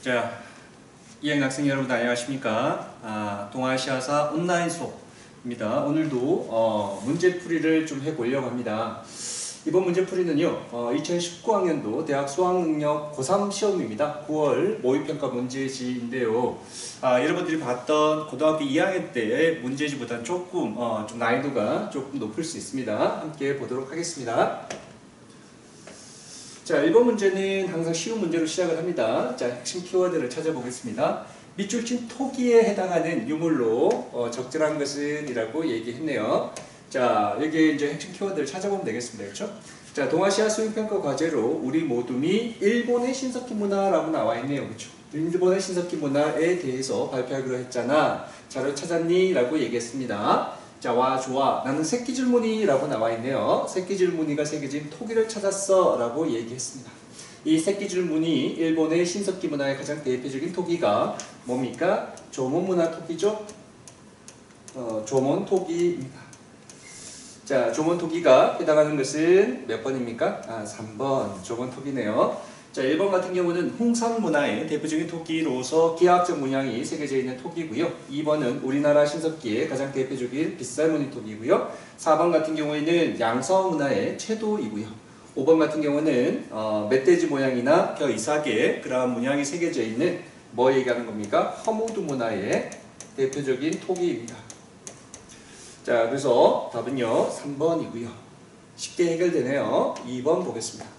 자, 2학년 학생 여러분 안녕하십니까? 동아시아사 온라인 수업입니다. 오늘도 문제풀이를 좀 해보려고 합니다. 이번 문제풀이는요, 2019학년도 대학 수학능력 고3 시험입니다. 9월 모의평가 문제지인데요. 여러분들이 봤던 고등학교 2학년 때의 문제지보다는 조금 좀 난이도가 조금 높을 수 있습니다. 함께 보도록 하겠습니다. 자, 1번 문제는 항상 쉬운 문제로 시작을 합니다. 자, 핵심 키워드를 찾아보겠습니다. 밑줄 친 토기에 해당하는 유물로 적절한 것은 이라고 얘기했네요. 자, 여기 이제 핵심 키워드를 찾아보면 되겠습니다. 그렇죠? 자, 동아시아 수행평가 과제로 우리 모둠이 일본의 신석기 문화라고 나와 있네요. 그렇죠? 일본의 신석기 문화에 대해서 발표하기로 했잖아. 자료 찾았니? 라고 얘기했습니다. 자, 와, 좋아. 나는 새끼줄무늬 라고 나와 있네요. 새끼줄무늬가 새겨진 토기를 찾았어 라고 얘기했습니다. 이 새끼줄무늬, 일본의 신석기 문화의 가장 대표적인 토기가 뭡니까? 조몬문화 토기죠? 조몬토기입니다. 자, 조몬토기가 해당하는 것은 몇 번입니까? 3번. 조몬토기네요. 자, 1번 같은 경우는 홍산 문화의 대표적인 토기로서 기하학적 문양이 새겨져 있는 토기고요. 2번은 우리나라 신석기의 가장 대표적인 빗살무늬 토기고요. 4번 같은 경우에는 양서 문화의 채도이고요. 5번 같은 경우는 멧돼지 모양이나 이삭의 그러한 문양이 새겨져 있는 뭐 얘기하는 겁니까? 허무드 문화의 대표적인 토기입니다. 자, 그래서 답은요 3번이고요. 쉽게 해결되네요. 2번 보겠습니다.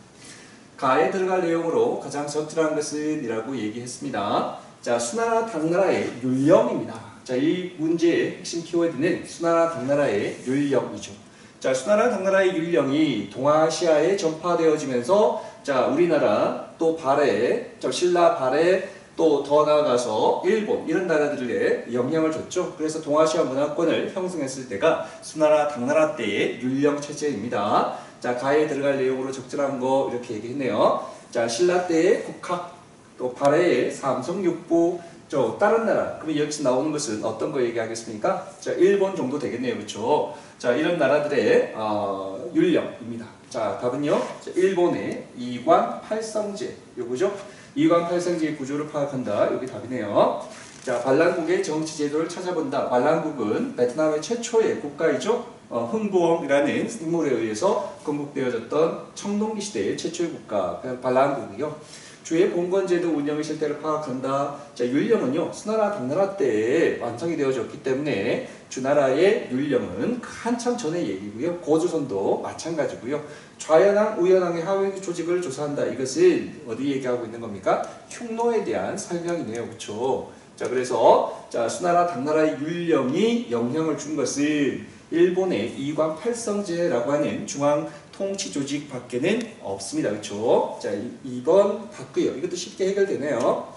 가에 들어갈 내용으로 가장 적절한 것은 이라고 얘기했습니다. 자, 수나라 당나라의 율령입니다. 자, 이 문제의 핵심 키워드는 수나라 당나라의 율령이죠. 자, 수나라 당나라의 율령이 동아시아에 전파되어지면서 자, 우리나라 또 발해, 신라 발해 또 더 나아가서 일본 이런 나라들에 영향을 줬죠. 그래서 동아시아 문화권을 형성했을 때가 수나라 당나라 때의 율령 체제입니다. 자, 가에 들어갈 내용으로 적절한 거 이렇게 얘기했네요. 자, 신라 때의 국학, 또 발해의 삼성육부, 다른 나라. 그러면 여기서 나오는 것은 어떤 거 얘기하겠습니까? 자, 일본 정도 되겠네요. 그렇죠? 자, 이런 나라들의 율령입니다. 자, 답은요. 자, 일본의 이관팔성제. 요거죠? 이관팔성제의 구조를 파악한다. 여기 답이네요. 자, 반란국의 정치 제도를 찾아본다. 반란국은 베트남의 최초의 국가이죠. 흥부엉이라는 인물에 의해서 건국되어졌던 청동기 시대의 최초의 국가 반란국이요. 주의 봉건제도 운영의 실태를 파악한다. 자, 율령은요 수나라 당나라 때에 완성이 되어졌기 때문에 주나라의 율령은 한참 전의 얘기고요. 고조선도 마찬가지고요. 좌연왕, 우연왕의 하위 조직을 조사한다. 이것은 어디 얘기하고 있는 겁니까? 흉노에 대한 설명이네요. 그렇죠? 자, 그래서 자, 수나라 당나라의 율령이 영향을 준 것은 일본의 이관팔성제라고 하는 중앙 통치 조직 밖에는 없습니다. 그렇죠? 자, 2번 봤고요. 이것도 쉽게 해결되네요.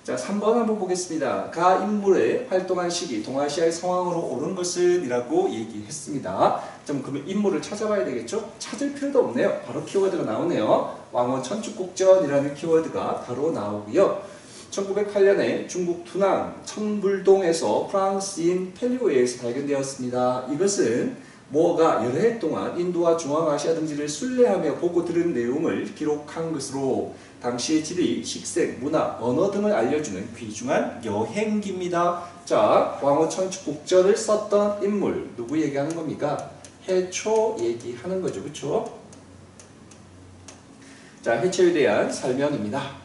자, 3번 한번 보겠습니다. 가 인물의 활동한 시기 동아시아의 상황으로 옳은 것은 이라고 얘기했습니다. 그러면 인물을 찾아봐야 되겠죠? 찾을 필요도 없네요. 바로 키워드가 나오네요. 왕원 천축국전이라는 키워드가 바로 나오고요. 1908년에 중국 투낭 천불동에서 프랑스인 펠리오에 의해서 발견되었습니다. 이것은 뭐가 여러 해 동안 인도와 중앙아시아 등지를 순례하며 보고 들은 내용을 기록한 것으로 당시의 지리, 식생, 문화, 언어 등을 알려주는 귀중한 여행기입니다. 자, 왕호 천축국전을 썼던 인물 누구 얘기하는 겁니까? 해초 얘기하는 거죠. 그렇죠? 자, 해초에 대한 설명입니다.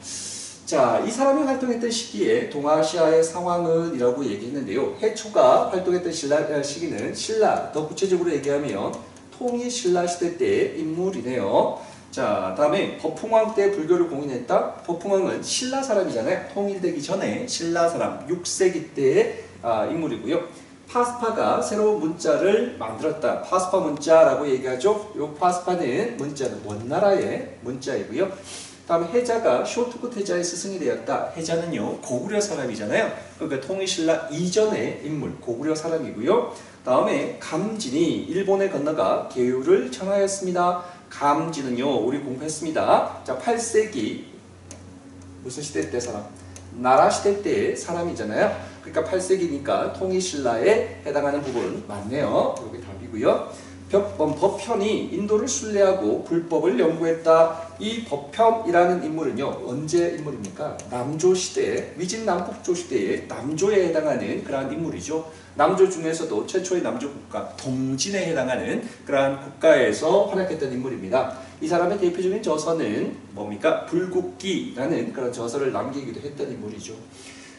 자, 이 사람이 활동했던 시기에 동아시아의 상황은 이라고 얘기했는데요. 해초가 활동했던 시기는 신라, 더 구체적으로 얘기하면 통일신라 시대 때의 인물이네요. 자, 다음에 법흥왕 때 불교를 공인했다. 법흥왕은 신라 사람이잖아요. 통일되기 전에 신라 사람 6세기 때의 인물이고요. 파스파가 새로운 문자를 만들었다. 파스파 문자라고 얘기하죠. 이 파스파는 문자는 원나라의 문자이고요. 다음에 해자가 쇼트쿠 해자의 스승이 되었다. 해자는요 고구려 사람이잖아요. 그러니까 통일신라 이전의 인물 고구려 사람이고요. 다음에 감진이 일본에 건너가 계율을 청하였습니다. 감진은요 우리 공부했습니다. 자, 8세기 무슨 시대 때 사람? 나라 시대 때의 사람이잖아요. 그러니까 8세기니까 통일신라에 해당하는 부분 맞네요. 여기 답이고요. 법현이 인도를 순례하고 불법을 연구했다. 이 법현이라는 인물은요, 언제 인물입니까? 남조 시대, 위진 남북조 시대의 남조에 해당하는 그러한 인물이죠. 남조 중에서도 최초의 남조 국가, 동진에 해당하는 그러한 국가에서 활약했던 인물입니다. 이 사람의 대표적인 저서는 뭡니까? 불국기라는 그런 저서를 남기기도 했던 인물이죠.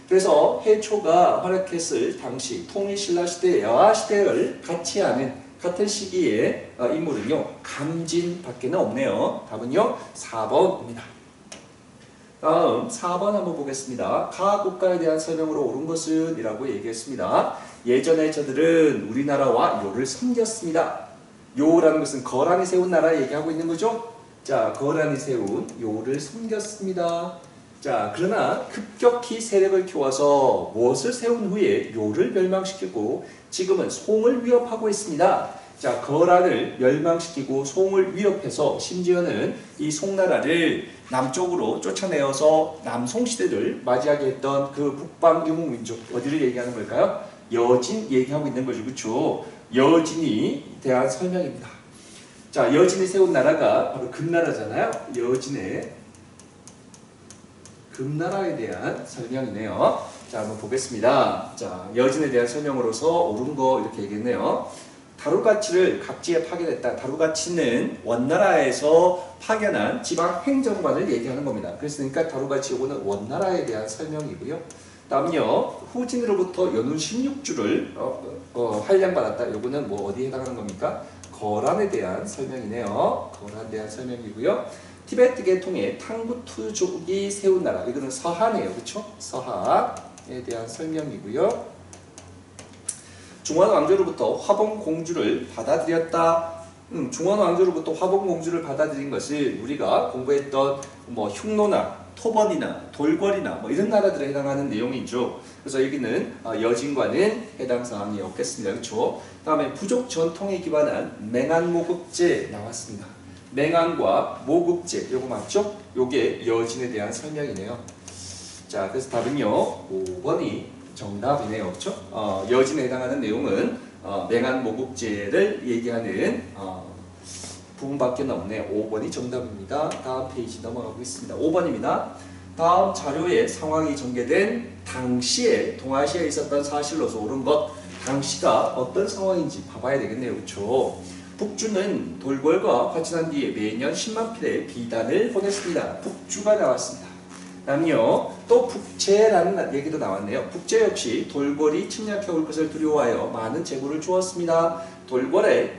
그래서 해초가 활약했을 당시 통일신라 시대, 여하 시대를 같이 하는 같은 시기의 인물은요, 감진밖에는 없네요. 답은요, 4번입니다. 다음 4번 한번 보겠습니다. 가 국가에 대한 설명으로 옳은 것은 이라고 얘기했습니다. 예전에 저들은 우리나라와 요를 섬겼습니다. 요라는 것은 거란이 세운 나라 얘기하고 있는 거죠. 자, 거란이 세운 요를 섬겼습니다. 자, 그러나 급격히 세력을 키워서 무엇을 세운 후에 요를 멸망시키고 지금은 송을 위협하고 있습니다. 자, 거란을 멸망시키고 송을 위협해서 심지어는 이 송나라를 남쪽으로 쫓아내어서 남송시대를 맞이하게 했던 그 북방 유목민족, 어디를 얘기하는 걸까요? 여진 얘기하고 있는 거죠. 그렇죠? 여진이 대한 설명입니다. 자, 여진이 세운 나라가 바로 금나라잖아요. 여진의 금나라에 대한 설명이네요. 자, 한번 보겠습니다. 자, 여진에 대한 설명으로서 옳은 거 이렇게 얘기했네요. 다루가치를 각지에 파견했다. 다루가치는 원나라에서 파견한 지방 행정관을 얘기하는 겁니다. 그랬으니까 다루가치 요거는 원나라에 대한 설명이고요. 다음요, 후진으로부터 연운 16주를 할량받았다. 요거는 뭐 어디에 해당하는 겁니까? 거란에 대한 설명이네요. 거란에 대한 설명이고요. 티베트 계통의 탕구투족이 세운 나라, 이거는 서한이에요. 그렇죠? 서한에 대한 설명이고요. 중원 왕조로부터 화봉 공주를 받아들였다. 중원 왕조로부터 화봉 공주를 받아들인 것은 우리가 공부했던 뭐 흉노나 토번이나 돌궐이나 뭐 이런 나라들에 해당하는 내용이죠. 그래서 여기는 여진과는 해당 사항이 없겠습니다. 그렇죠? 다음에 부족 전통에 기반한 맹한모국제 나왔습니다. 맹한과 모국제, 요거 맞죠? 요게 여진에 대한 설명이네요. 자, 그래서 답은요, 5번이 정답이네요. 그렇죠? 여진에 해당하는 내용은 맹한 모국제를 얘기하는 부분밖에 없네요. 5번이 정답입니다. 다음 페이지 넘어가고 있습니다. 5번입니다. 다음 자료에 상황이 전개된 당시에 동아시아에 있었던 사실로서 옳은 것, 당시가 어떤 상황인지 봐봐야 되겠네요. 그렇죠? 북주는 돌궐과 화친한 뒤에 매년 10만 필의 비단을 보냈습니다. 북주가 나왔습니다. 다음요, 또 북제라는 얘기도 나왔네요. 북제 역시 돌궐이 침략해 올 것을 두려워하여 많은 제구를 주었습니다. 돌궐의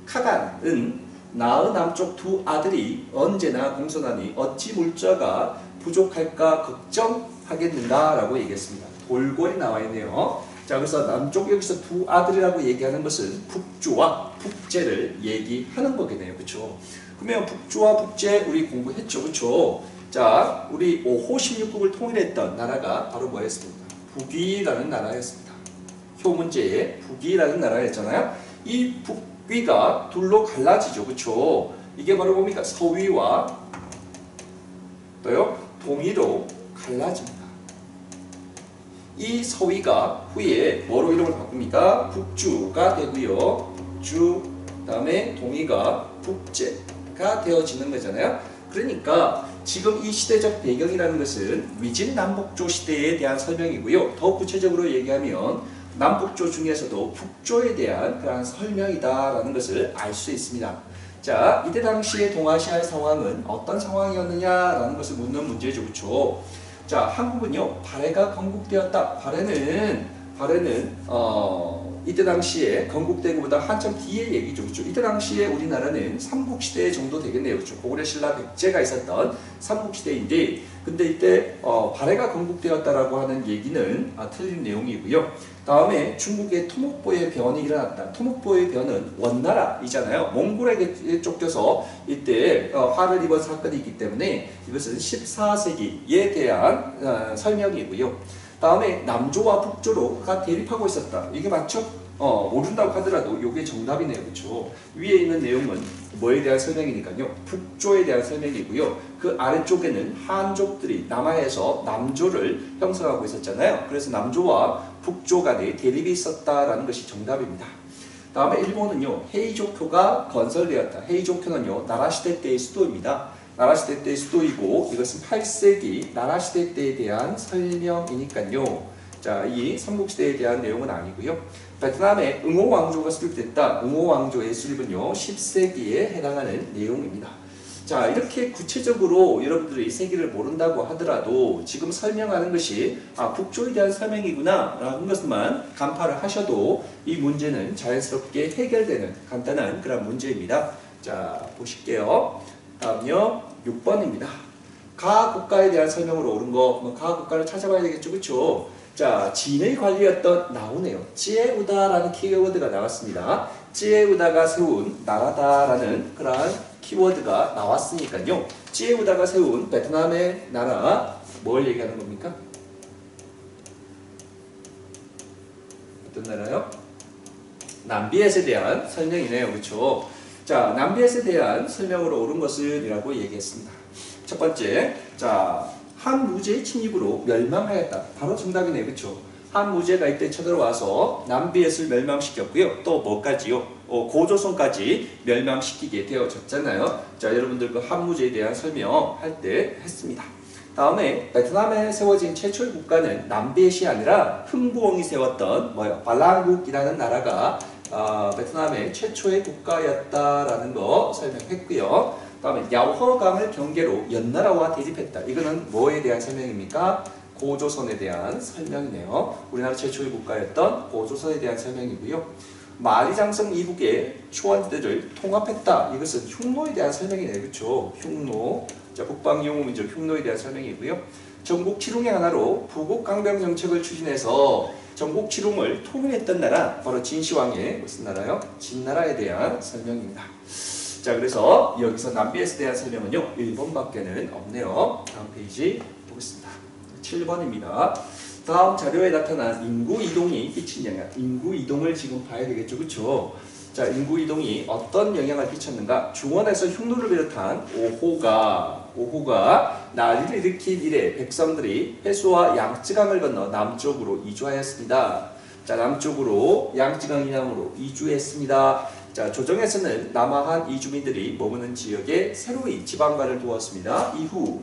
카간은 나의 남쪽 두 아들이 언제나 공손하니 어찌 물자가 부족할까 걱정하겠는가 라고 얘기했습니다. 돌궐이 나와 있네요. 자, 그래서 남쪽 여기서 두 아들이라고 얘기하는 것은 북주와 북제를 얘기하는 거겠네요. 그렇죠? 그러면 북주와 북제 우리 공부했죠. 그렇죠? 자, 우리 5호 16국을 통일했던 나라가 바로 뭐였습니까? 북위라는 나라였습니다. 효문제에 북위라는 나라였잖아요. 이 북위가 둘로 갈라지죠. 그렇죠? 이게 바로 뭡니까? 서위와 또요 동위로 갈라집니다. 이 서위가 후에 뭐로 이름을 바꿉니까? 북주가 되고요. 북주, 다음에 동위가 북제가 되어지는 거잖아요. 그러니까 지금 이 시대적 배경이라는 것은 위진 남북조 시대에 대한 설명이고요. 더 구체적으로 얘기하면 남북조 중에서도 북조에 대한 그런 설명이다라는 것을 알 수 있습니다. 자, 이때 당시의 동아시아의 상황은 어떤 상황이었느냐라는 것을 묻는 문제죠. 그렇죠? 자, 한국은요, 발해가 건국되었다. 발해는 이때 당시에 건국되기보다 한참 뒤의 얘기죠. 그렇죠? 이때 당시에 우리나라는 삼국시대 정도 되겠네요. 그렇죠? 고구려 신라 백제가 있었던 삼국시대인데, 근데 이때 발해가 건국되었다라고 하는 얘기는 틀린 내용이고요. 다음에 중국의 토목보의 변이 일어났다. 토목보의 변은 원나라이잖아요. 몽골에게 쫓겨서 이때 화를 입은 사건이 있기 때문에 이것은 14세기에 대한 설명이고요. 다음에 남조와 북조로가 대립하고 있었다. 이게 맞죠? 모른다고 하더라도 이게 정답이네요. 그렇죠? 위에 있는 내용은 뭐에 대한 설명이니까요. 북조에 대한 설명이고요. 그 아래쪽에는 한족들이 남하에서 남조를 형성하고 있었잖아요. 그래서 남조와 북조 간에 대립이 있었다라는 것이 정답입니다. 다음에 일본은요, 헤이조쿄가 건설되었다. 헤이조쿄는요, 나라시대 때의 수도입니다. 나라시대 때의 수도이고 이것은 8세기 나라시대 때에 대한 설명이니까요. 자, 이 삼국시대에 대한 내용은 아니고요. 베트남에 응호 왕조가 수립됐다. 응호 왕조의 수립은요, 10세기에 해당하는 내용입니다. 자, 이렇게 구체적으로 여러분들이 세계를 모른다고 하더라도 지금 설명하는 것이 북조에 대한 설명이구나 라는 것만 간파를 하셔도 이 문제는 자연스럽게 해결되는 간단한 그런 문제입니다. 자, 보실게요. 다음요, 6번입니다. 가 국가에 대한 설명으로 옳은 거, 가 국가를 찾아봐야 되겠죠, 그렇죠? 자, 진의 관리였던 나오네요. 찌에우다라는 키워드가 나왔습니다. 찌에우다가 세운 나라다라는 그런 키워드가 나왔으니까요. 찌에우다가 세운 베트남의 나라 뭘 얘기하는 겁니까? 어떤 나라요? 남비엣에 대한 설명이네요. 그렇죠? 자, 남비엣에 대한 설명으로 옳은 것은 이라고 얘기했습니다. 첫 번째, 자, 한무제의 침입으로 멸망하였다. 바로 정답이네요. 그렇죠? 한무제가 이때 쳐들어와서 남비엣을 멸망시켰고요. 또 뭐까지요? 고조선까지 멸망시키게 되어졌잖아요. 자, 여러분들 그 한무제에 대한 설명할 때 했습니다. 다음에 베트남에 세워진 최초의 국가는 남비엣이 아니라 흥부엉이 세웠던 발랑국이라는 나라가 베트남의 최초의 국가였다라는 거 설명했고요. 다음에 야오허강을 경계로 연나라와 대립했다. 이거는 뭐에 대한 설명입니까? 고조선에 대한 설명이네요. 우리나라 최초의 국가였던 고조선에 대한 설명이고요. 만리장성 이북의 초원지대를 통합했다. 이것은 흉노에 대한 설명이네요. 그렇죠? 흉노. 자, 북방용호민족 흉노에 대한 설명이고요. 전국 칠웅의 하나로 부국강병 정책을 추진해서 전국 칠웅을 통일했던 나라, 바로 진시황의 무슨 나라요? 진나라에 대한 설명입니다. 자, 그래서 여기서 남비엣에 대한 설명은요, 1번밖에는 없네요. 다음 페이지 보겠습니다. 7번입니다. 다음 자료에 나타난 인구 이동이 끼친 영향. 인구 이동을 지금 봐야 되겠죠, 그렇죠? 자, 인구 이동이 어떤 영향을 끼쳤는가? 중원에서 흉노를 비롯한 오호가 난리를 일으킨 이래 백성들이 해수와 양쯔강을 건너 남쪽으로 이주하였습니다. 자, 남쪽으로 양쯔강 이남으로 이주했습니다. 자, 조정에서는 남아한 이주민들이 머무는 지역에 새로이 지방관을 두었습니다. 이후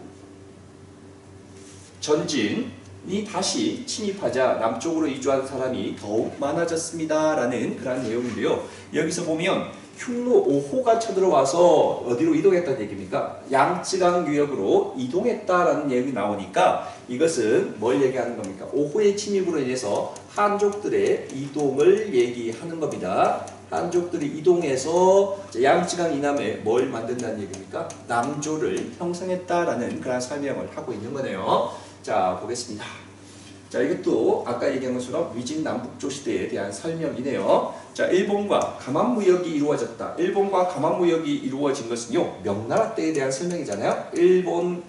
전진이 다시 침입하자 남쪽으로 이주한 사람이 더욱 많아졌습니다. 라는 그런 내용인데요. 여기서 보면 흉노 5호가 쳐들어와서 어디로 이동했다는 얘기입니까? 양쯔강 유역으로 이동했다라는 내용이 나오니까 이것은 뭘 얘기하는 겁니까? 5호의 침입으로 인해서 한족들의 이동을 얘기하는 겁니다. 한족들이 이동해서 양쯔강 이남에 뭘 만든다는 얘기입니까? 남조를 형성했다라는 그런 설명을 하고 있는 거네요. 자, 보겠습니다. 자, 이것도 아까 얘기한 것처럼 위진 남북조 시대에 대한 설명이네요. 자, 일본과 감한무역이 이루어졌다. 일본과 감한무역이 이루어진 것은요, 명나라 때에 대한 설명이잖아요. 일본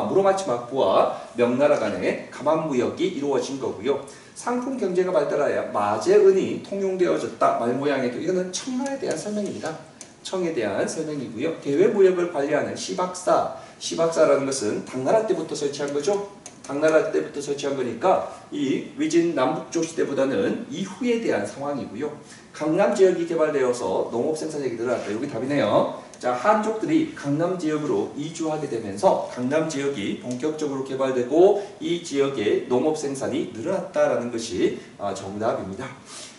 무로마치 막부와 명나라 간의 감한무역이 이루어진 거고요. 상품 경제가 발달하여 마제은이 통용되어졌다. 말 모양에도 이거는 청나라에 대한 설명입니다. 청에 대한 설명이고요. 대외 무역을 관리하는 시박사라는 것은 당나라 때부터 설치한 거죠. 당나라 때부터 설치한 거니까 이 위진 남북조 시대보다는 이후에 대한 상황이고요. 강남 지역이 개발되어서 농업 생산력이 늘어났다. 여기 답이네요. 자, 한족들이 강남 지역으로 이주하게 되면서 강남 지역이 본격적으로 개발되고 이 지역의 농업 생산이 늘어났다라는 것이 정답입니다.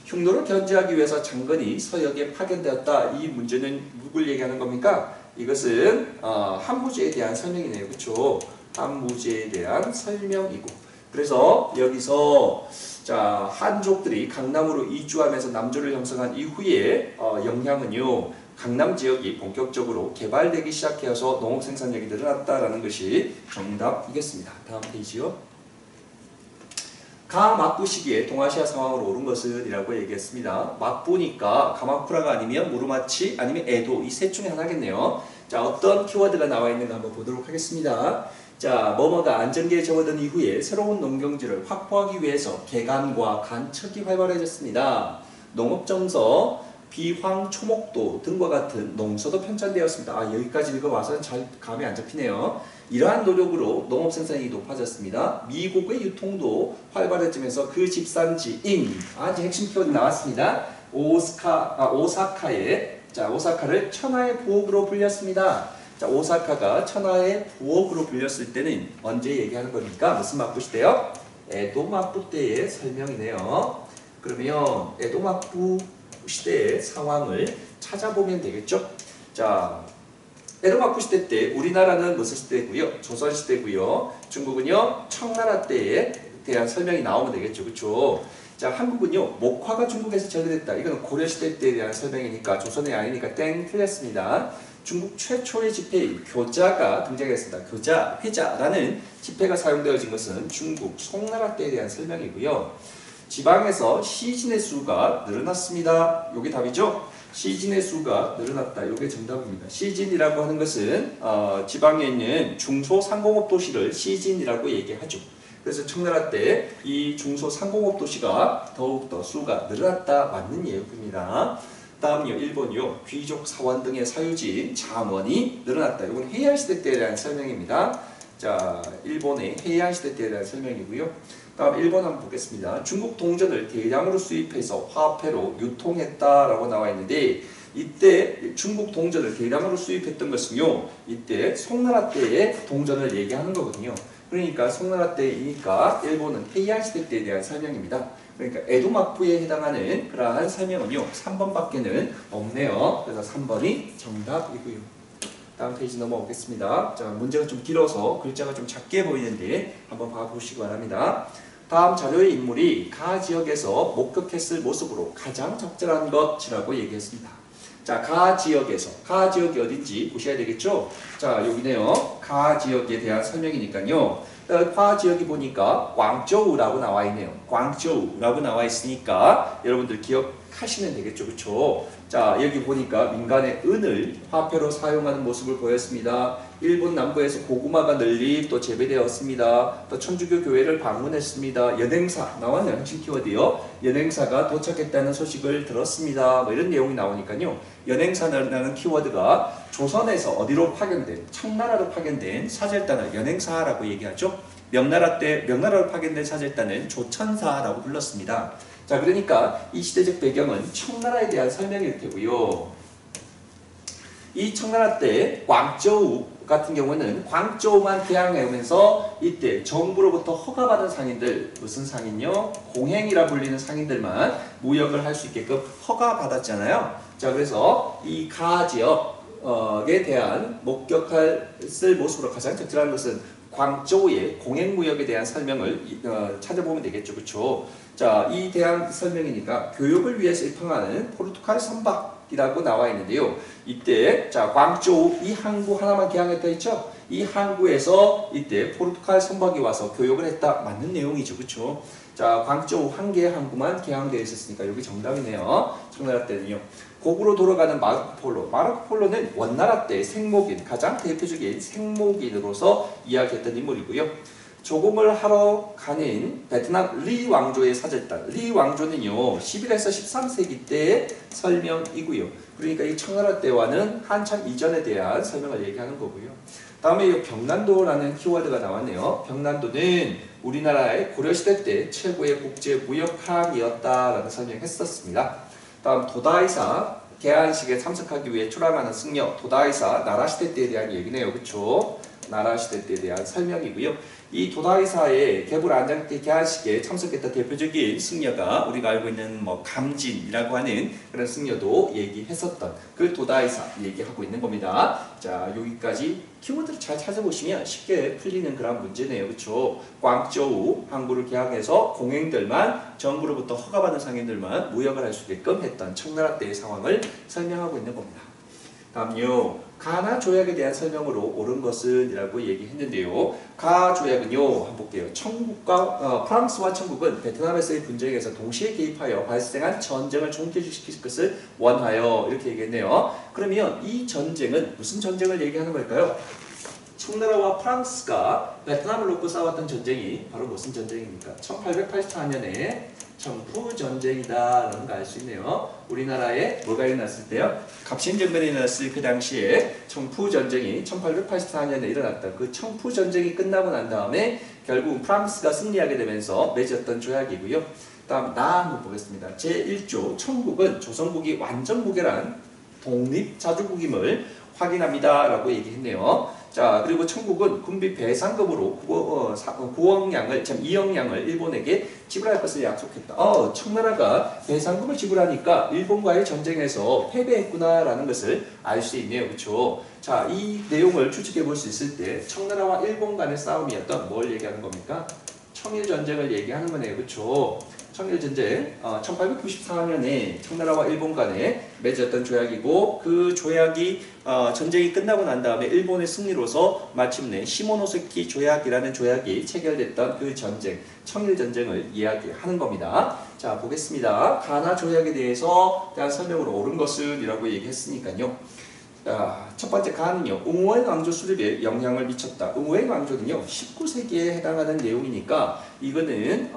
흉노를 견제하기 위해서 장건이 서역에 파견되었다. 이 문제는 누굴 얘기하는 겁니까? 이것은 한무제에 대한 설명이네요. 그렇죠? 한무제에 대한 설명이고, 그래서 여기서 자, 한족들이 강남으로 이주하면서 남조를 형성한 이후에 영향은요, 강남 지역이 본격적으로 개발되기 시작해서 농업 생산력이 늘어났다라는 것이 정답이겠습니다. 다음 페이지요. 가막부 시기에 동아시아 상황으로 옳은 것은 이라고 얘기했습니다. 막부니까 가마쿠라가 아니면 무르마치 아니면 에도, 이 셋 중에 하나겠네요. 자, 어떤 키워드가 나와 있는가 한번 보도록 하겠습니다. 자, 뭐뭐가 안전기에 접어든 이후에 새로운 농경지를 확보하기 위해서 개간과 간척이 활발해졌습니다. 농업정서, 비황, 초목도 등과 같은 농서도 편찬되었습니다. 여기까지 읽어봐서는 잘 감이 안 잡히네요. 이러한 노력으로 농업 생산이 높아졌습니다. 미국의 유통도 활발해지면서 그 집산지인, 이제 핵심 키워드 나왔습니다. 오사카를 천하의 부엌으로 불렸습니다. 자, 오사카가 천하의 부엌으로 불렸을 때는 언제 얘기하는 겁니까? 무슨 막부 시대요? 에도 막부 때의 설명이네요. 그러면 에도 막부 시대의 상황을 찾아보면 되겠죠? 자, 에도 막부 시대 때 우리나라는 무슨 시대고요? 조선 시대고요. 중국은요 청나라 때에 대한 설명이 나오면 되겠죠, 그렇죠? 자, 한국은요 목화가 중국에서 전해됐다. 이거는 고려 시대 때에 대한 설명이니까 조선이 아니니까 땡 틀렸습니다. 중국 최초의 지폐인 교자가 등장했습니다. 교자, 회자라는 지폐가 사용되어진 것은 중국 송나라 때에 대한 설명이고요. 지방에서 시진의 수가 늘어났습니다. 요게 답이죠? 시진의 수가 늘어났다. 요게 정답입니다. 시진이라고 하는 것은 지방에 있는 중소상공업 도시를 시진이라고 얘기하죠. 그래서 청나라 때 이 중소상공업 도시가 더욱더 수가 늘어났다. 맞는 예입니다. 다음요, 1번이요. 귀족, 사원 등의 사유지인 잠원이 늘어났다. 이건 해양시대 때에 대한 설명입니다. 자, 일본의 해양시대 때에 대한 설명이고요. 다음 1번 한번 보겠습니다. 중국 동전을 대량으로 수입해서 화폐로 유통했다라고 나와 있는데 이때 중국 동전을 대량으로 수입했던 것은요. 이때 송나라 때의 동전을 얘기하는 거거든요. 그러니까 송나라 때이니까 일본은 해양시대 때에 대한 설명입니다. 그러니까 에도 막부에 해당하는 그러한 설명은요 3번밖에는 없네요. 그래서 3번이 정답이고요. 다음 페이지 넘어오겠습니다. 자, 문제가 좀 길어서 글자가 좀 작게 보이는데 한번 봐보시기 바랍니다. 다음 자료의 인물이 가 지역에서 목격했을 모습으로 가장 적절한 것이라고 얘기했습니다. 자, 가 지역이 어딘지 보셔야 되겠죠? 자, 여기네요. 가 지역에 대한 설명이니까요. 가 지역이 보니까 광저우라고 나와 있네요. 광저우라고 나와 있으니까 여러분들 기억하시면 되겠죠, 그렇죠? 자, 여기 보니까 민간의 은을 화폐로 사용하는 모습을 보였습니다. 일본 남부에서 고구마가 널리 또 재배되었습니다. 또 천주교 교회를 방문했습니다. 연행사 나왔네요. 핵심 키워드요. 연행사가 도착했다는 소식을 들었습니다. 뭐 이런 내용이 나오니까요. 연행사라는 키워드가 조선에서 어디로 파견된, 청나라로 파견된 사절단을 연행사라고 얘기하죠. 명나라로 파견된 사절단은 조천사라고 불렀습니다. 자, 그러니까 이 시대적 배경은 청나라에 대한 설명일 테고요. 이 청나라 때 광저우 같은 경우는 광저우만 개항하면서 이때 정부로부터 허가받은 상인들, 무슨 상인요? 공행이라 불리는 상인들만 무역을 할 수 있게끔 허가받았잖아요. 자, 그래서 이 가 지역에 대한 목격했을 모습으로 가장 적절한 것은 광저우의 공행무역에 대한 설명을 찾아보면 되겠죠, 그렇죠? 자, 이 대한 설명이니까 교육을 위해서 입항하는 포르투갈 선박이라고 나와 있는데요. 이때 자, 광저우 이 항구 하나만 개항했다 했죠? 이 항구에서 이때 포르투갈 선박이 와서 교육을 했다. 맞는 내용이죠, 그렇죠? 자, 광저우 한 개의 항구만 개항되어 있었으니까 여기 정답이네요. 청나라 때는요. 고구로 돌아가는 마르코폴로. 마르코폴로는 원나라 때 생목인, 가장 대표적인 생목인으로서 이야기했던 인물이고요. 조공을 하러 가는 베트남 리 왕조의 사절단. 리 왕조는요 11에서 13세기 때의 설명이고요. 그러니까 이 청나라 때와는 한참 이전에 대한 설명을 얘기하는 거고요. 다음에 이 병난도라는 키워드가 나왔네요. 병난도는 우리나라의 고려시대 때 최고의 국제 무역항이었다라는 설명했었습니다. 다음 도다이사 개안식에 참석하기 위해 출항하는 승려. 도다이사 나라시대 때에 대한 얘기네요, 그렇죠? 나라시대 때에 대한 설명이고요. 이 도다이사의 개불안장때 개안식에 참석했던 대표적인 승려가 우리가 알고 있는 뭐 감진이라고 하는 그런 승려도 얘기했었던 그 도다이사 얘기하고 있는 겁니다. 자, 여기까지 키워드를 잘 찾아보시면 쉽게 풀리는 그런 문제네요, 그렇죠? 광저우 항구를 개항해서 공행들만 정부로부터 허가받은 상인들만 무역을 할 수 있게끔 했던 청나라 때의 상황을 설명하고 있는 겁니다. 다음요. 가나 조약에 대한 설명으로 옳은 것은 이라고 얘기했는데요. 가 조약은요. 한번 볼게요. 청국과 프랑스와 청국은 베트남에서의 분쟁에서 동시에 개입하여 발생한 전쟁을 종결시킬 것을 원하여 이렇게 얘기했네요. 그러면 이 전쟁은 무슨 전쟁을 얘기하는 걸까요? 청나라와 프랑스가 베트남을 놓고 싸웠던 전쟁이 바로 무슨 전쟁입니까? 1884년에 청푸전쟁이다라는 거 알 수 있네요. 우리나라에 뭐가 일어났을 때요? 갑신정변이 일어났을 그 당시에 청푸전쟁이 1884년에 일어났다. 그 청푸전쟁이 끝나고 난 다음에 결국 프랑스가 승리하게 되면서 맺었던 조약이고요. 다음 나 한번 보겠습니다. 제1조 청국은 조선국이 완전 무결한 독립자주국임을 확인합니다 라고 얘기했네요. 자, 그리고 청국은 군비 배상금으로 9억 양을, 2억 양을 일본에게 지불할 것을 약속했다. 청나라가 배상금을 지불하니까 일본과의 전쟁에서 패배했구나라는 것을 알 수 있네요. 그렇죠? 자, 이 내용을 추측해 볼 수 있을 때 청나라와 일본 간의 싸움이었던 뭘 얘기하는 겁니까? 청일전쟁을 얘기하는 거네요. 그렇죠? 청일전쟁 1894년에 청나라와 일본 간에 맺었던 조약이고 그 조약이 전쟁이 끝나고 난 다음에 일본의 승리로서 마침내 시모노세키 조약이라는 조약이 체결됐던 그 전쟁 청일전쟁을 이야기하는 겁니다. 자, 보겠습니다. 가나 조약에 대한 설명으로 옳은 것은 이라고 얘기했으니까요. 첫 번째 가는요. 응우엔 왕조 수립에 영향을 미쳤다. 응우엔 왕조는요 19세기에 해당하는 내용이니까 이거는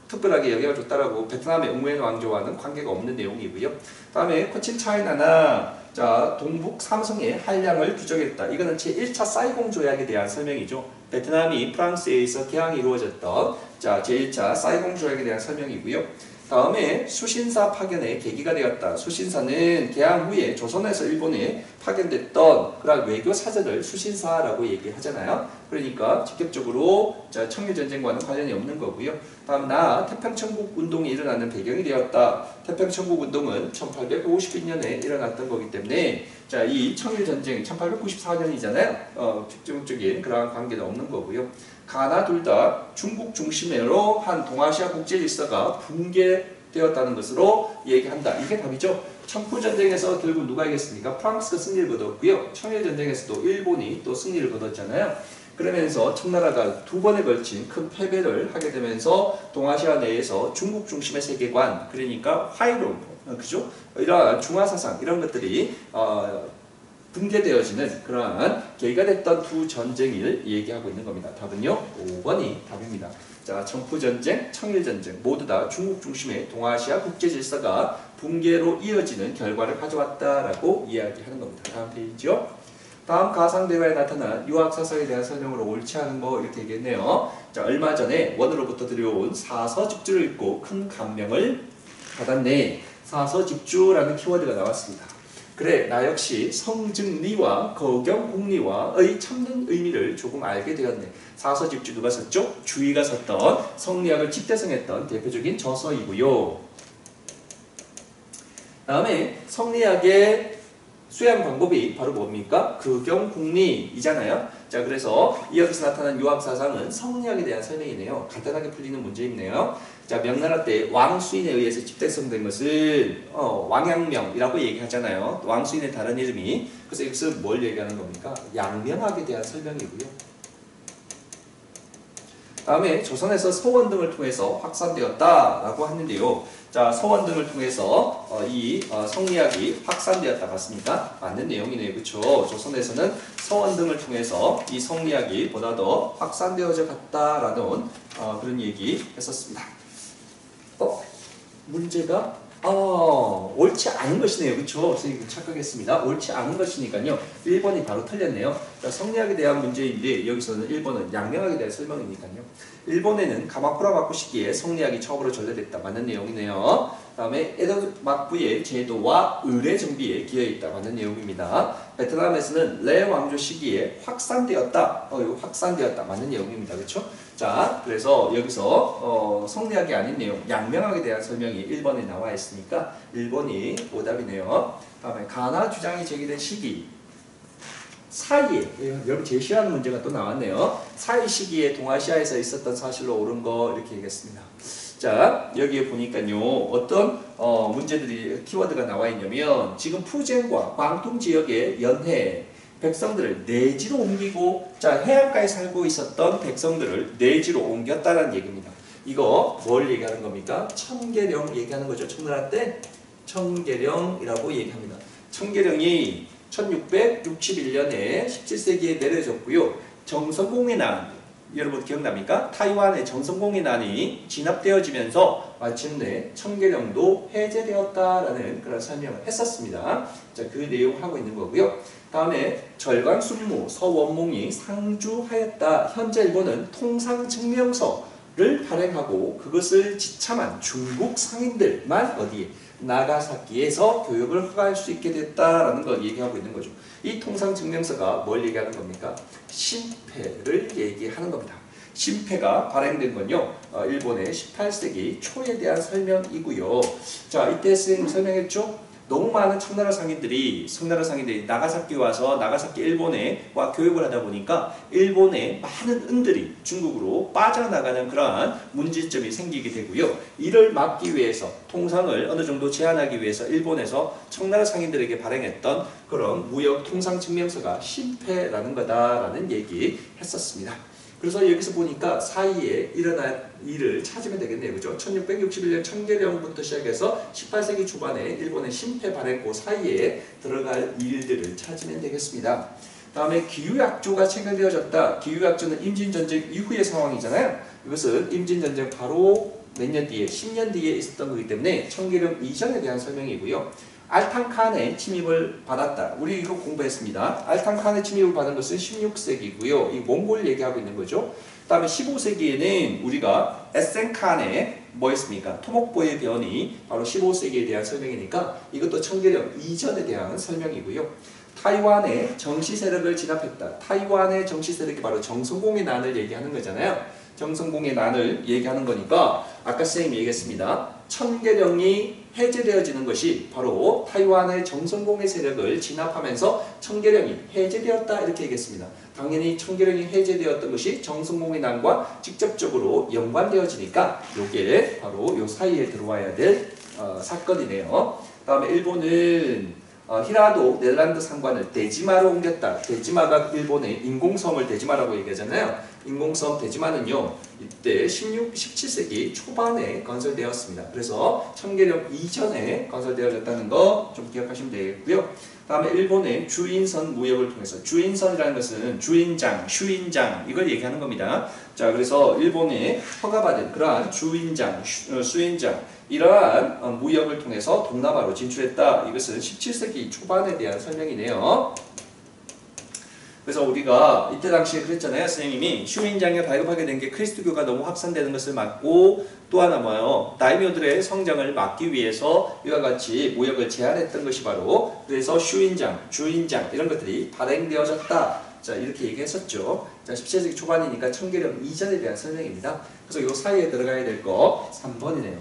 특별하게 영향을 줬다라고 베트남의 응우엔 왕조와는 관계가 없는 내용이고요. 다음에 코친 차이나나 동북 삼성의 한량을 규정했다. 이거는 제1차 사이공 조약에 대한 설명이죠. 베트남이 프랑스에 의해서 개항이 이루어졌던 제1차 사이공 조약에 대한 설명이고요. 다음에 수신사 파견의 계기가 되었다. 수신사는 개항 후에 조선에서 일본에 파견됐던 그런 외교 사절을 수신사라고 얘기하잖아요. 그러니까 직접적으로 청일전쟁과는 관련이 없는 거고요. 다음 태평천국 운동이 일어나는 배경이 되었다. 태평천국 운동은 1852년에 일어났던 거기 때문에 이 청일전쟁 1894년이잖아요. 직접적인 그러한 관계는 없는 거고요. 가나 둘 다 중국 중심으로 한 동아시아 국제 질서가 붕괴되었다는 것으로 얘기한다. 이게 답이죠. 청푸전쟁에서 결국 누가 이겼습니까? 프랑스가 승리를 거뒀고요. 청일전쟁에서도 일본이 또 승리를 거뒀잖아요. 그러면서 청나라가 두 번에 걸친 큰 패배를 하게 되면서 동아시아 내에서 중국 중심의 세계관, 그러니까 화이론, 그죠? 이러한 중화사상 이런 것들이 붕괴되어지는 그러한 계기가 됐던 두 전쟁을 얘기하고 있는 겁니다. 답은요 5번이 답입니다. 자, 청푸전쟁, 청일전쟁 모두 다 중국 중심의 동아시아 국제질서가 붕괴로 이어지는 결과를 가져왔다라고 이야기하는 겁니다. 다음 페이지요. 다음 가상대화에 나타난 유학사상에 대한 설명으로 옳지 않은 거 이렇게 얘기했네요. 자, 얼마 전에 원으로부터 들여온 사서집주를 읽고 큰 감명을 받았네. 사서집주라는 키워드가 나왔습니다. 그래, 나 역시 성증리와 거경공리와의 참는 의미를 조금 알게 되었네. 사서집주 누가 썼죠? 주의가 썼던 성리학을 집대성했던 대표적인 저서이고요. 다음에 성리학의 수양 방법이 바로 뭡니까? 거경공리이잖아요. 자, 그래서 여기서 나타난 유학사상은 성리학에 대한 설명이네요. 간단하게 풀리는 문제이네요. 자, 명나라 때 왕수인에 의해서 집대성된 것은 왕양명이라고 얘기하잖아요. 왕수인의 다른 이름이. 그래서 여기서 뭘 얘기하는 겁니까? 양명학에 대한 설명이고요. 다음에 조선에서 서원 등을 통해서 확산되었다라고 하는데요. 자, 서원 등을 통해서 성리학이 확산되었다 맞습니까? 맞는 내용이네요. 그렇죠? 조선에서는 서원 등을 통해서 이 성리학이 보다 더 확산되어져 갔다라는 그런 얘기 했었습니다. 문제가 옳지 않은 것이네요. 그렇죠? 선생님 착각했습니다. 옳지 않은 것이니까요. 1번이 바로 틀렸네요. 자, 성리학에 대한 문제인데 여기서는 1번은 양명학에 대한 설명이니까요. 일본에는 가마쿠라 막부 시기에 성리학이 처음으로 전래됐다. 맞는 내용이네요. 다음에 에도 막부의 제도와 의례 정비에 기여했다. 맞는 내용입니다. 베트남에서는 레 왕조 시기에 확산되었다. 이거 확산되었다. 맞는 내용입니다. 그렇죠? 자, 그래서 여기서 성리학이 아닌 내용, 양명학에 대한 설명이 1번에 나와 있으니까 1번이 오답이네요. 다음에 가나 주장이 제기된 시기 사이에, 여러분 제일 싫어하는 문제가 또 나왔네요. 사이 시기에 동아시아에서 있었던 사실로 옳은 거 이렇게 얘기했습니다. 자, 여기에 보니까요 어떤 문제들이 키워드가 나와 있냐면 지금 푸젠과 광통 지역의 연해 백성들을 내지로 옮기고 해안가에 살고 있었던 백성들을 내지로 옮겼다는 얘기입니다. 이거 뭘 얘기하는 겁니까? 청계령 얘기하는 거죠. 청나라 때 청계령이라고 얘기합니다. 청계령이 1661년에 17세기에 내려졌고요. 정성공의 난, 여러분 기억납니까? 타이완의 정성공의 난이 진압되어지면서 마침내 청계령도 해제되었다라는 그런 설명을 했었습니다. 자, 그 내용 하고 있는 거고요. 다음에 절광순무 서원몽이 상주하였다. 현재 일본은 통상증명서를 발행하고 그것을 지참한 중국 상인들만 어디에 나가사키에서 교육을 허가할 수 있게 됐다라는 걸 얘기하고 있는 거죠. 이 통상증명서가 뭘 얘기하는 겁니까? 신패를 얘기하는 겁니다. 신패가 발행된 건요, 일본의 18세기 초에 대한 설명이고요. 자, 이때 선생님 설명했죠? 너무 많은 청나라 상인들이 나가사키 와서 나가사키 일본에 와 교육을 하다 보니까 일본의 많은 은들이 중국으로 빠져나가는 그러한 문제점이 생기게 되고요. 이를 막기 위해서 통상을 어느 정도 제한하기 위해서 일본에서 청나라 상인들에게 발행했던 그런 무역 통상 증명서가 신패라는 거다라는 얘기 했었습니다. 그래서 여기서 보니까 사이에 일어난 일을 찾으면 되겠네요. 그죠? 1661년 청계령부터 시작해서 18세기 초반에 일본의 신패 발행고 사이에 들어갈 일들을 찾으면 되겠습니다. 다음에 기유약조가 체결되어졌다. 기유약조는 임진전쟁 이후의 상황이잖아요. 이것은 임진전쟁 바로 몇 년 뒤에, 10년 뒤에 있었던 거기 때문에 청계령 이전에 대한 설명이고요. 알탕칸의 침입을 받았다. 우리 이거 공부했습니다. 알탕칸의 침입을 받은 것은 16세기고요. 이 몽골 얘기하고 있는 거죠. 그 다음에 15세기에는 우리가 에센칸의 뭐였습니까? 토목보의 변이 바로 15세기에 대한 설명이니까 이것도 청계령 이전에 대한 설명이고요. 타이완의 정시 세력을 진압했다. 타이완의 정시 세력이 바로 정성공의 난을 얘기하는 거잖아요. 정성공의 난을 얘기하는 거니까 아까 선생님이 얘기했습니다. 청계령이 해제되어지는 것이 바로 타이완의 정성공의 세력을 진압하면서 청계령이 해제되었다 이렇게 얘기했습니다. 당연히 청계령이 해제되었던 것이 정성공의 난과 직접적으로 연관되어지니까 이게 바로 요 사이에 들어와야 될 사건이네요. 다음에 일본은 히라도 네덜란드 상관을 대지마로 옮겼다. 대지마가 일본의 인공섬을 대지마라고 얘기하잖아요. 인공섬 대지마는요, 이때 17세기 초반에 건설되었습니다. 그래서 청계령 이전에 건설되어졌다는 거 좀 기억하시면 되겠고요. 다음에 일본의 주인선 무역을 통해서, 주인선이라는 것은 주인장, 슈인장 이걸 얘기하는 겁니다. 자, 그래서 일본에 허가받은 그러한 주인장, 수인장 이러한 무역을 통해서 동남아로 진출했다. 이것은 17세기 초반에 대한 설명이네요. 그래서 우리가 이때 당시에 그랬잖아요. 선생님이 슈인장에 발급하게 된 게 크리스트교가 너무 확산되는 것을 막고 또 하나 뭐요? 다이묘들의 성장을 막기 위해서 이와 같이 무역을 제한했던 것이 바로 그래서 슈인장, 주인장 이런 것들이 발행되어졌다. 자, 이렇게 얘기했었죠. 자, 17세기 초반이니까 청계령 이전에 대한 설명입니다. 그래서 이 사이에 들어가야 될 거 3번이네요.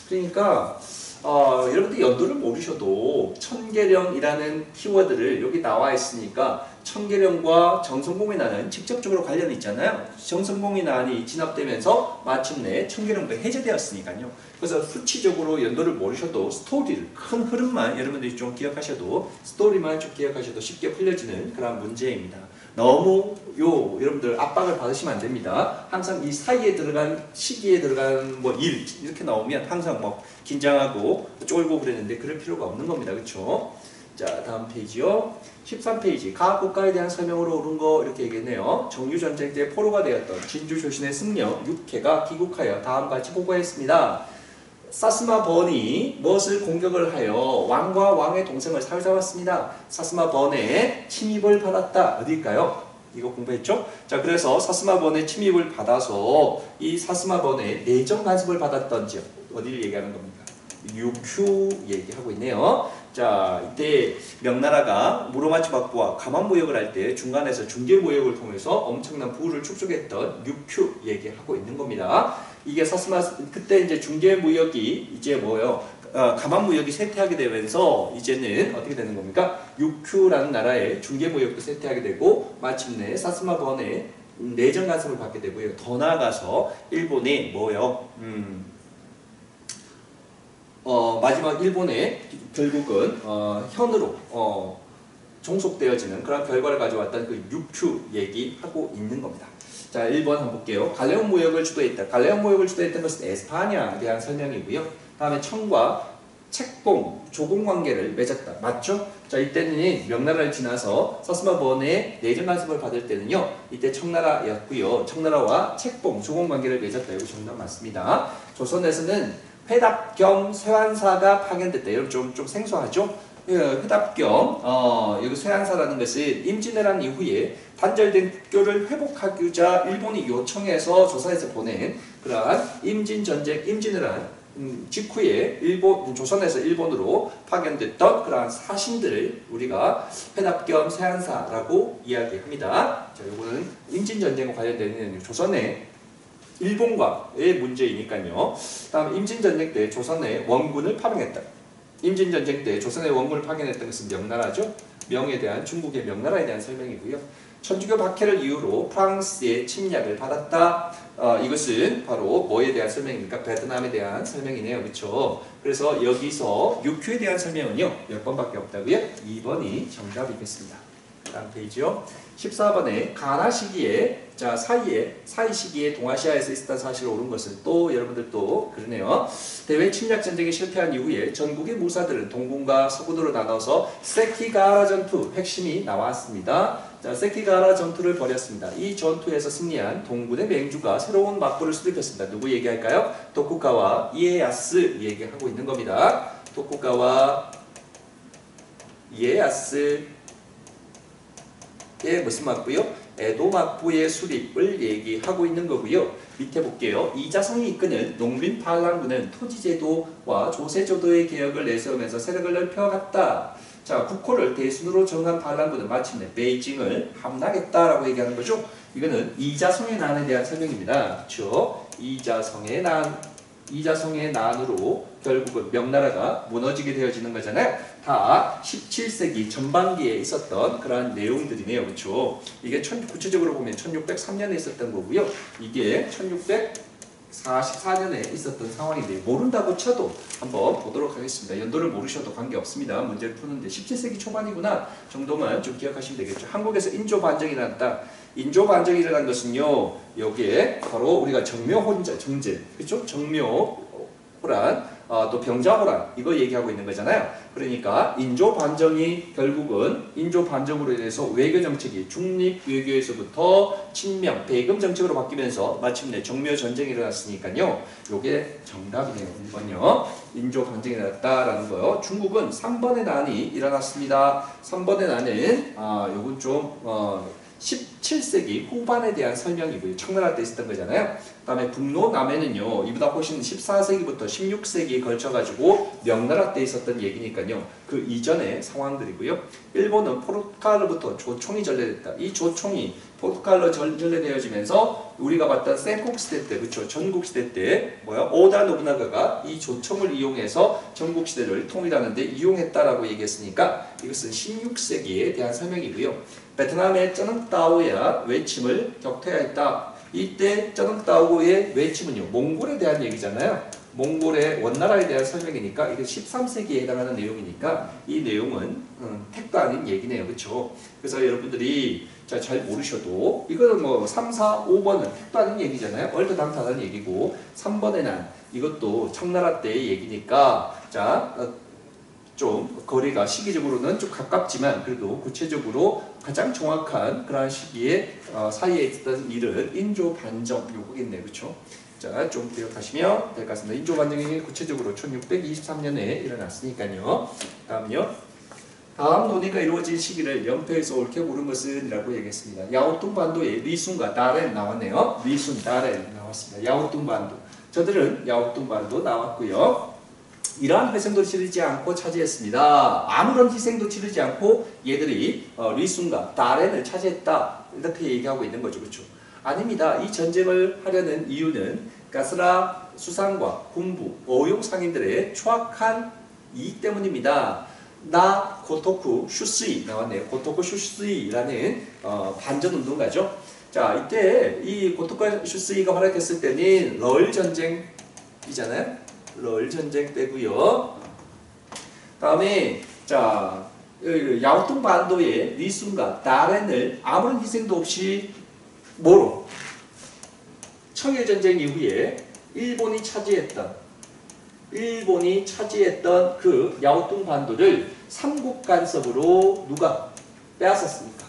그러니까 여러분들 연도를 모르셔도 청계령이라는 키워드를 여기 나와 있으니까 청계령과 정성공의 난은 직접적으로 관련이 있잖아요. 정성공의 난이 진압되면서 마침내 청계령도 해제되었으니까요. 그래서 수치적으로 연도를 모르셔도 스토리를, 큰 흐름만 여러분들이 좀 기억하셔도, 스토리만 좀 기억하셔도 쉽게 풀려지는 그런 문제입니다. 너무 여러분들 압박을 받으시면 안 됩니다. 항상 이 사이에 들어간 시기에 들어간 뭐 일 이렇게 나오면 항상 뭐 긴장하고 쫄고 그랬는데 그럴 필요가 없는 겁니다. 그렇죠? 자, 다음 페이지요. 13페이지. 각 국가에 대한 설명으로 오른 거 이렇게 얘기했네요. 정유전쟁 때 포로가 되었던 진주조신의 승려 6회가 귀국하여 다음과 같이 보고했습니다. 사스마 번이 무엇을 공격을 하여 왕과 왕의 동생을 사로잡았습니다. 사스마 번의 침입을 받았다. 어디일까요? 이거 공부했죠? 자, 그래서 사스마 번의 침입을 받아서 이 사스마 번의 내정 간섭을 받았던 지역 어디를 얘기하는 겁니까? 유큐 얘기하고 있네요. 자, 이때 명나라가 무로마치 박부와 가만 무역을 할 때 중간에서 중개 무역을 통해서 엄청난 부를 축적했던 유큐 얘기하고 있는 겁니다. 이게 사스마 그때 이제 중개 무역이 이제 뭐요? 가만 무역이 쇠퇴하게 되면서 이제는 어떻게 되는 겁니까? 유큐라는 나라의 중개 무역도 쇠퇴하게 되고 마침내 사스마 번의 내정 간섭을 받게 되고요. 더 나아가서 일본이 뭐요? 마지막 일본에 결국은 현으로 종속되어지는 그런 결과를 가져왔다는 그 유큐 얘기하고 있는 겁니다. 자, 1번 한번 볼게요. 갈레온 무역을 주도했다. 갈레온 무역을 주도했던 것은 에스파냐에 대한 설명이고요. 다음에 청과 책봉, 조공 관계를 맺었다. 맞죠? 자, 이때는 명나라를 지나서 서스마본의 내정 간섭을 받을 때는요, 이때 청나라였고요. 청나라와 책봉, 조공 관계를 맺었다. 이거 정답 맞습니다. 조선에서는 회답 겸 쇠환사가 파견됐다. 여러분 좀 생소하죠? 회답 겸 여기 쇠환사라는 것은 임진왜란 이후에 단절된 국교를 회복하고자 일본이 요청해서 조선에서 보낸 그러한 임진전쟁, 임진왜란 직후에 조선에서 일본으로 파견됐던 그러한 사신들을 우리가 회납 겸 쇠환사라고 이야기합니다. 자, 이거는 임진전쟁과 관련되는 조선의 일본과의 문제이니까요. 다음 임진전쟁 때 조선의 원군을 파병했다. 임진전쟁 때 조선의 원군을 파견했던 것은 명나라죠. 명에 대한 중국의 명나라에 대한 설명이고요. 천주교 박해를 이유로 프랑스의 침략을 받았다. 이것은 바로 뭐에 대한 설명입니까? 베트남에 대한 설명이네요. 그렇죠? 그래서 여기서 육효에 대한 설명은요. 몇 번밖에 없다고요? 2번이 정답이겠습니다. 다음 페이지요. 14번에 가나 시기에 사이 시기에 동아시아에서 있었던 사실을 옳은 것은 또 여러분들 또 그러네요. 대외 침략 전쟁에 실패한 이후에 전국의 무사들은 동군과 서군으로 나눠서 세키가하라 전투 핵심이 나왔습니다. 자, 세키가하라 전투를 벌였습니다. 이 전투에서 승리한 동군의 맹주가 새로운 막부를 수립했습니다. 누구 얘기할까요? 도쿠가와 이에야스 얘기하고 있는 겁니다. 도쿠가와 이에야스 무슨 막부요? 에도 막부의 수립을 얘기하고 있는 거고요. 밑에 볼게요. 이자성이 이끄는 농민 반란군은 토지제도와 조세제도의 개혁을 내세우면서 세력을 넓혀갔다. 자, 국호를 대순으로 정한 반란군은 마침내 베이징을 함락했다라고 얘기하는 거죠. 이거는 이자성의 난에 대한 설명입니다. 그렇죠? 이자성의 난으로 결국은 명나라가 무너지게 되어지는 거잖아요. 다 17세기 전반기에 있었던 그러한 내용들이네요. 그렇죠? 이게 구체적으로 보면 1603년에 있었던 거고요. 이게 1644년에 있었던 상황인데 모른다고 쳐도 한번 보도록 하겠습니다. 연도를 모르셔도 관계없습니다. 문제를 푸는데 17세기 초반이구나 정도만 좀 기억하시면 되겠죠. 한국에서 인조 반정이 일어났다. 인조 반정이 일어난 것은요. 여기에 바로 우리가 정묘혼자 정제, 그렇죠? 정묘호란, 또 병자호란 이거 얘기하고 있는 거잖아요. 그러니까 인조 반정이 결국은 인조 반정으로 인해서 외교 정책이 중립 외교에서부터 친명, 배금 정책으로 바뀌면서 마침내 정묘 전쟁이 일어났으니까요. 요게 정답이네요. 1번요. 인조 반정이 일어났다라는 거요. 중국은 3번의 난이 일어났습니다. 3번의 난은 요건 좀 17세기 후반에 대한 설명이고요. 청나라 때 있었던 거잖아요. 그 다음에 북로 남해는요. 이보다 훨씬 14세기부터 16세기에 걸쳐가지고 명나라 때 있었던 얘기니까요. 그 이전의 상황들이고요. 일본은 포르투갈로부터 조총이 전래됐다. 이 조총이 포르투갈로 전래되어지면서 우리가 봤던 센국시대 때, 그렇죠? 전국시대 때 오다 노부나가가 이 조총을 이용해서 전국시대를 통일하는데 이용했다라고 얘기했으니까 이것은 16세기에 대한 설명이고요. 베트남의 쩌능따오야 외침을 격퇴하였다. 이때 쩌능따오의 외침은요. 몽골에 대한 얘기잖아요. 몽골의 원나라에 대한 설명이니까 이게 13세기에 해당하는 내용이니까 이 내용은 택도 아닌 얘기네요. 그렇죠? 그래서 여러분들이 잘 모르셔도 이거는 뭐 3, 4, 5번은 택도 아닌 얘기잖아요. 얼토당토하는 얘기고 3번의 난 이것도 청나라 때의 얘기니까 좀 거리가 시기적으로는 좀 가깝지만 그래도 구체적으로 가장 정확한 그러한 시기에 사이에 있었던 일은 인조 반정 요거겠네요. 그렇죠? 자, 좀 기억하시면 될 것 같습니다. 인조 반정이 구체적으로 1623년에 일어났으니까요. 다음은요. 다음 논의가 이루어진 시기를 연표에서 옳게 고른 것은 이라고 얘기했습니다. 야오뚱 반도에 리순과 다렌 나왔네요. 리순, 다렌 나왔습니다. 야오뚱 반도. 저들은 야오뚱 반도 나왔고요. 이러한 회생도 치르지 않고 차지했습니다. 아무런 희생도 치르지 않고 얘들이 리순과 다렌을 차지했다. 이렇게 얘기하고 있는 거죠. 그렇죠? 아닙니다. 이 전쟁을 하려는 이유는 가스라 수상과 군부, 어용 상인들의 추악한 이익 때문입니다. 나 고토쿠 슈스이 나왔네요. 고토쿠 슈스이라는 반전운동가죠. 자, 이때 이 고토쿠 슈스이가 활약했을 때는 러일 전쟁이잖아요. 러일 전쟁 때고요. 다음에 야오뚱 반도의 리순과 다렌을 아무런 희생도 없이 청일 전쟁 이후에 일본이 차지했던 일본이 차지했던 그 야오뚱 반도를 삼국 간섭으로 누가 빼앗았습니까?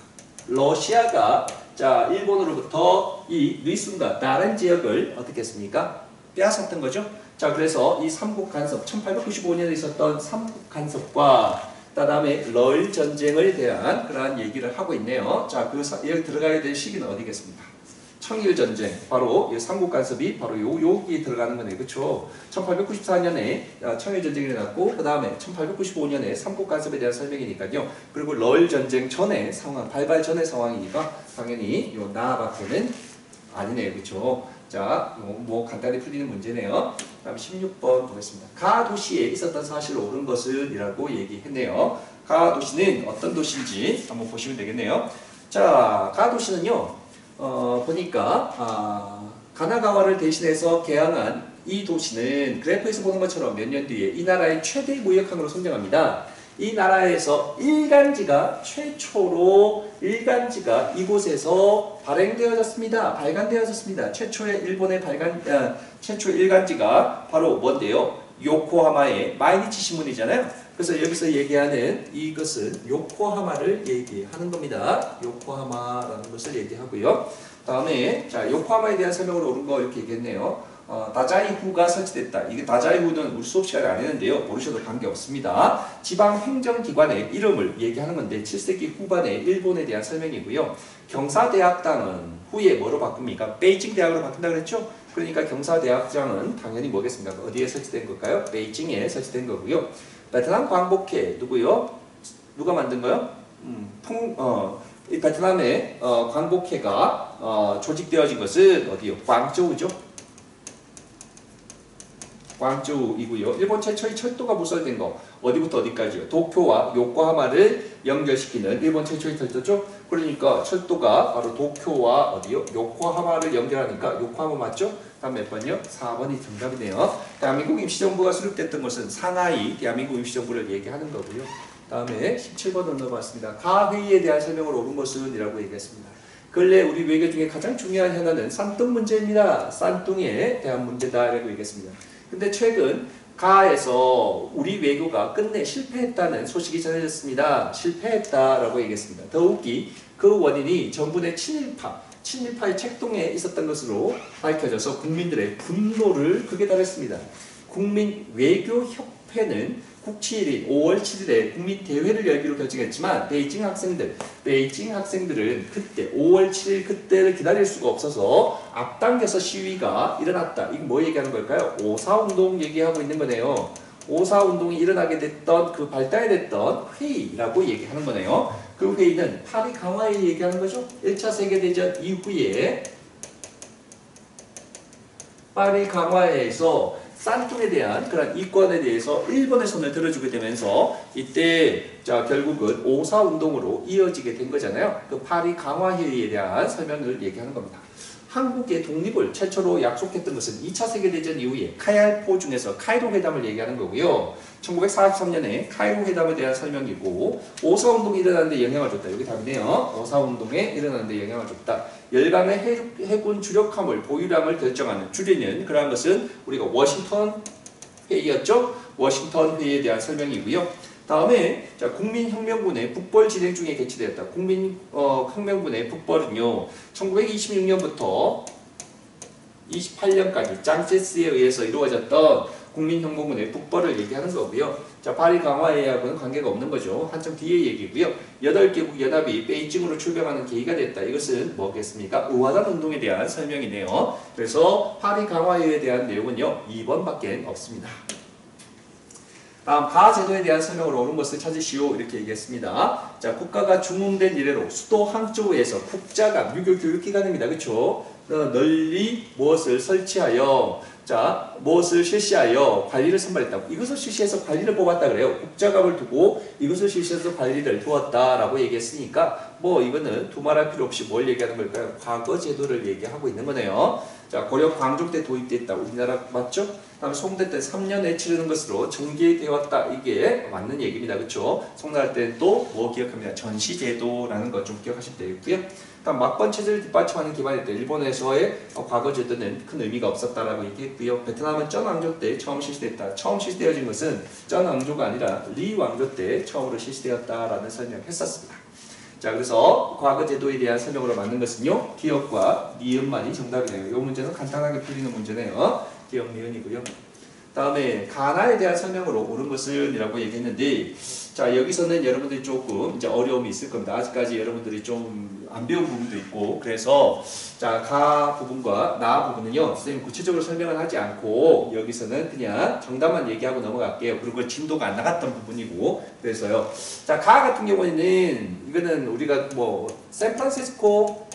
러시아가 자 일본으로부터 이 리순과 다른 지역을 어떻게 했습니까? 빼앗았던 거죠. 자 그래서 이 삼국 간섭 1895년에 있었던 삼국 간섭과 그다음에 러일 전쟁을 대한 그러한 얘기를 하고 있네요. 자 그 여기 들어가야 될 시기는 어디겠습니까? 청일 전쟁, 바로 이 삼국 간섭이 바로 여기 들어가는 거네, 그렇죠? 1894년에 청일 전쟁이 일어났고, 그 다음에 1895년에 삼국 간섭에 대한 설명이니까요. 그리고 러일 전쟁 전의 상황, 발발 전의 상황이니까 당연히 요 나밖에는 아니네요, 그렇죠? 자, 뭐 간단히 풀리는 문제네요. 다음 16번 보겠습니다. 가 도시에 있었던 사실로 옳은 것은 이라고 얘기했네요. 가 도시는 어떤 도시인지 한번 보시면 되겠네요. 자, 가 도시는요. 보니까 가나가와를 대신해서 개항한 이 도시는 그래프에서 보는 것처럼 몇 년 뒤에 이 나라의 최대 무역항으로 선정합니다. 이 나라에서 최초로 일간지가 이곳에서 발간되어졌습니다. 최초의 일본의 최초의 일간지가 바로 뭔데요? 요코하마의 마이니치 신문이잖아요. 그래서 여기서 얘기하는 이것은 요코하마를 얘기하는 겁니다. 요코하마라는 것을 얘기하고요. 다음에 자 요코하마에 대한 설명으로 옳은 거 이렇게 얘기했네요. 다자이후가 설치됐다. 이게 다자이후는 우리 수업 시간에 안 했는데요. 모르셔도 관계없습니다. 지방 행정기관의 이름을 얘기하는 건데 7세기 후반에 일본에 대한 설명이고요. 경사대학당은 후에 뭐로 바꿉니까? 베이징 대학으로 바뀐다 그랬죠? 그러니까 경사대학장은 당연히 뭐겠습니까? 어디에 설치된 걸까요? 베이징에 설치된 거고요. 베트남 광복회 누구요? 누가 만든 거요? 이 베트남의 광복회가 조직되어진 것은 어디요? 광저우죠. 광저우이고요. 일본 최초의 철도가 부설된 거 어디부터 어디까지요? 도쿄와 요코하마를 연결시키는 일본 최초의 철도죠. 그러니까 철도가 바로 도쿄와 어디요? 요코하마를 연결하니까 요코하마 맞죠? 다음 몇 번이요? 4번이 정답이네요. 대한민국 임시정부가 수립됐던 것은 상하이 대한민국 임시정부를 얘기하는 거고요. 다음에 17번을 넣어봤습니다. 가회의에 대한 설명을 옳은 것은 이라고 얘기했습니다. 근래 우리 외교 중에 가장 중요한 현안은 산둥 문제입니다. 산둥에 대한 문제다라고 얘기했습니다. 근데 최근 가에서 우리 외교가 끝내 실패했다는 소식이 전해졌습니다. 실패했다라고 얘기했습니다. 더욱이 그 원인이 정부의 친일파의 책동에 있었던 것으로 밝혀져서 국민들의 분노를 극에 달했습니다. 국민외교협회는 국치일인 5월 7일에 국민대회를 열기로 결정했지만 베이징 학생들은 그때 5월 7일 그때를 기다릴 수가 없어서 앞당겨서 시위가 일어났다. 이거 뭐 얘기하는 걸까요? 5.4운동 얘기하고 있는 거네요. 5.4운동이 일어나게 됐던 그 발달이 됐던 회의라고 얘기하는 거네요. 그 회의는 파리 강화회 얘기하는 거죠. 1차 세계대전 이후에 파리 강화회에서 산둥에 대한 그런 이권에 대해서 일본의 손을 들어주게 되면서 이때 자 결국은 5.4운동으로 이어지게 된 거잖아요. 그 파리 강화회의에 대한 설명을 얘기하는 겁니다. 한국의 독립을 최초로 약속했던 것은 2차 세계대전 이후에 카이알포 중에서 카이로 회담을 얘기하는 거고요. 1943년에 카이로 회담에 대한 설명이고 5.4운동이 일어나는데 영향을 줬다. 여기 답이네요. 5.4운동에 일어나는데 영향을 줬다. 열강의 해군 주력함을 보유량을 결정하는 줄이는 그러한 것은 우리가 워싱턴 회의였죠. 워싱턴 회의에 대한 설명이고요. 다음에 자 국민혁명군의 북벌 진행 중에 개최되었다. 국민혁명군의 북벌은요 1926년부터 28년까지 짱제스에 의해서 이루어졌던 국민혁명군의 북벌을 얘기하는 거고요. 자 파리 강화회의하고는 관계가 없는 거죠. 한참 뒤의 얘기고요. 8개국 연합이 베이징으로 출병하는 계기가 됐다. 이것은 뭐겠습니까? 의화단 운동에 대한 설명이네요. 그래서 파리 강화회의에 대한 내용은요 2번밖에 없습니다. 다음 가제도에 대한 설명으로 옳은 것을 찾으시오 이렇게 얘기했습니다. 자 국가가 중흥된 이래로 수도 항저우에서 국자가 유교 교육기관입니다. 그렇죠? 널리 무엇을 설치하여 자 무엇을 실시하여 관리를 선발했다고 이것을 실시해서 관리를 뽑았다 그래요. 국자갑을 두고 이것을 실시해서 관리를 두었다라고 얘기했으니까 뭐 이거는 두말할 필요 없이 뭘 얘기하는 걸까요? 과거 제도를 얘기하고 있는 거네요. 자 고려 광종 때 도입됐다. 우리나라 맞죠? 다음에 송대 때 3년에 치르는 것으로 정기되었다. 이게 맞는 얘기입니다. 그렇죠? 송나라 때는 또 뭐 기억하시죠? 겁니다. 전시제도라는 거 좀 기억하시면 되겠고요. 다음 막번 체제를 뒷받침하는 기반일 때 일본에서의 과거 제도는 큰 의미가 없었다라고 얘기했고요. 베트남은 쩐 왕조 때 처음 실시됐다. 처음 실시되어진 것은 쩐 왕조가 아니라 리 왕조 때 처음으로 실시되었다라는 설명을 했었습니다. 자, 그래서 과거 제도에 대한 설명으로 맞는 것은요, 기억과 니은만이 정답이네요. 이 문제는 간단하게 풀리는 문제네요. 기억, 니은이고요. 다음에 가나에 대한 설명으로 옳은 것은 이라고 얘기했는데, 자, 여기서는 여러분들이 조금 이제 어려움이 있을 겁니다. 아직까지 여러분들이 좀 안 배운 부분도 있고, 그래서 자, 가 부분과 나 부분은요, 선생님 구체적으로 설명을 하지 않고 여기서는 그냥 정답만 얘기하고 넘어갈게요. 그리고 진도가 안 나갔던 부분이고, 그래서요. 자, 가 같은 경우에는 이거는 우리가 뭐 샌프란시스코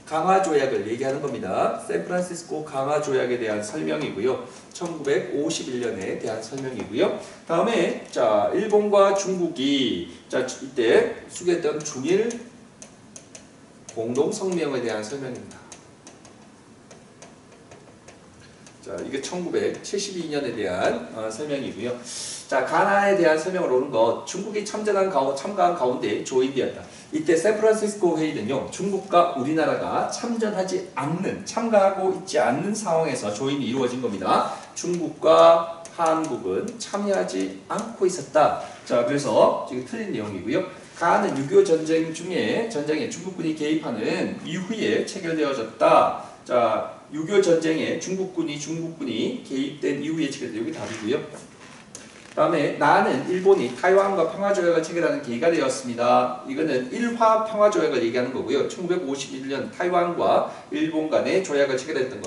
강화 조약을 얘기하는 겁니다. 샌프란시스코 강화 조약에 대한 설명이고요. 1951년에 대한 설명이고요. 다음에 자, 일본과 중국이 자, 이때 수교했던 중일 공동 성명에 대한 설명입니다. 자, 이게 1972년에 대한 설명이고요. 자, 가나에 대한 설명을 오는 것, 중국이 참가한 가운데 조입이었다. 이때 샌프란시스코 회의는요, 중국과 우리나라가 참가하고 있지 않는 상황에서 조임이 이루어진 겁니다. 중국과 한국은 참여하지 않고 있었다. 자, 그래서 지금 틀린 내용이고요. 가는 6.25 전쟁에 중국군이 개입하는 이후에 체결되어졌다. 자, 6.25 전쟁에 중국군이 개입된 이후에 체결된 여기 답이고요. 다음에 나는 일본이 타이완과 평화조약을 체결하는 계기가 되었습니다. 이거는 일화 평화조약을 얘기하는 거고요. 1951년 타이완과 일본 간의 조약을 체결했던 거.